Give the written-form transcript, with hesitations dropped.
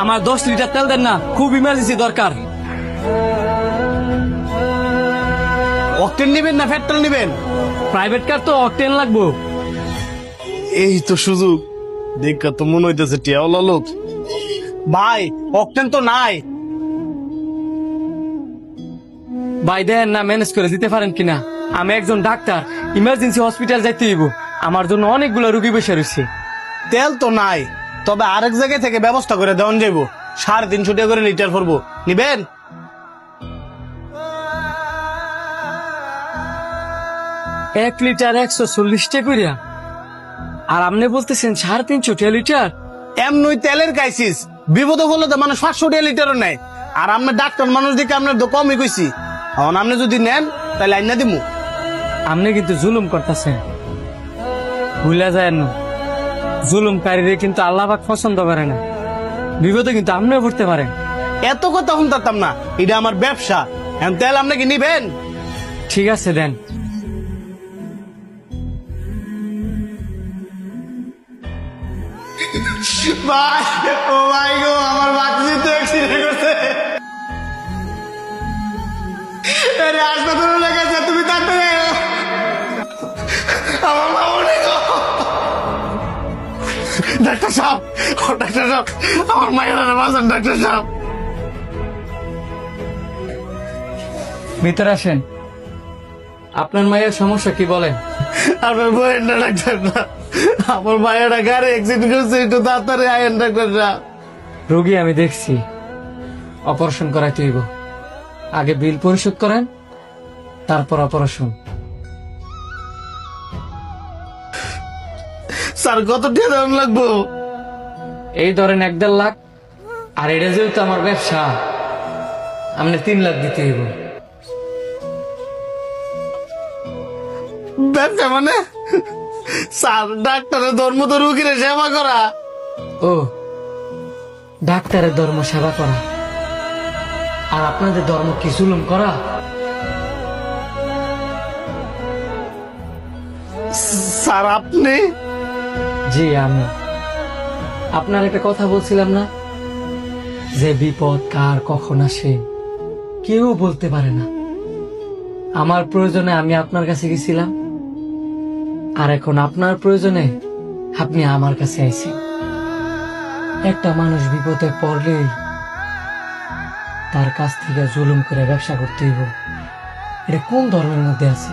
আমার 10 লিটার তেল দেন না, খুব ইমার্জেন্সি দরকার। অকটেন নিবেন না পেট্রোল নিবেন? প্রাইভেট কার তো অকটেন লাগবো। এই তো সুযোগ, দেখা তো মনে হইতেছে টিয়াওয়ালা লোক। ভাই অকটেন তো নাই। ভাই দেন না, ম্যানেজ করে দিতে পারেন কিনা? আমি একজন ডাক্তার, ইমার্জেন্সি হসপিটাল যাইতে হইব, আমার জন্য অনেকগুলো রুগী বসে রয়েছে। তেল তো নাই, তবে আরেক জায়গায় থেকে ব্যবস্থা করে দেওয়ান যাইব। 350 টাকা করে লিটার পড়বো, নিবেন? 1 লিটার 140 টাকা করিয়া, আর আপনি বলতেছেন 350 লিটার? এমনই তেলের ক্রাইসিস, বিপদ হলে তো মানুষ 500 টাকা লিটারও নেয়। আর আপনার ডাক্তার মানুষ দিকে আপনার তো কমই কইছি। এখন আপনি যদি নেন তাহলে আইনা দিমু। আপনি কিন্তু জুলুম করতেছেন, ভুলে যায় না। জুলুমকারীরে কিন্তু আল্লাহ পাক পছন্দ করে না। বিপদে কিন্তু আপনিও পড়তে পারেন। এত কথা শুনতাম না, এটা আমার ব্যবসা। এখন তেল আপনি কি নিবেন? ঠিক আছে দেন। ভাই, ও ভাই গো, আমার বাচ্চা তো অ্যাক্সিডেন্ট করছে। আরে হাসপাতালে লেগেছে, তুমি তাড়াতাড়ি আয়। আমার মা মনে গো। ডাক্তার সাহেব, ও ডাক্তার সাহেব, আমার মায়ের বাঁচান ডাক্তার সাহেব। ভিতরে আসেন। আপনার মায়ের সমস্যা কি বলেন? আমার বইয়ের না ডাক্তার না, আমার মায়ের গাড়ি অ্যাক্সিডেন্ট করছে, একটু তাড়াতাড়ি আয়েন ডাক্তার সাহেব। রোগী আমি দেখছি, অপারেশন করাইতে হইব। আগে বিল পরিশোধ করেন, তারপর অপারেশন। স্যার কত টাকা দাম লাগবো? এই ধরেন 1-1.5 লাখ, আর এটা যেহেতু আমার ব্যবসা, আপনি 3 লাখ দিতে হইব। ব্যবসা মানে? স্যার ডাক্তারের ধর্ম তো রুগীরে সেবা করা। ও, ডাক্তারের ধর্ম সেবা করা, আর আপনাদের ধর্ম কি জুলুম করা? স্যার আপনি? জি আমি। আপনার একটা কথা বলছিলাম না, যে বিপদ কার কখন আসে কেউ বলতে পারে না। আমার প্রয়োজনে আমি আপনার কাছে গেছিলাম, আর এখন আপনার প্রয়োজনে আপনি আমার কাছে আইছেন। একটা মানুষ বিপদে পড়লেই তার কাছ থেকে জুলুম করে ব্যবসা করতে হইব, এটা কোন ধর্মের মধ্যে আছে?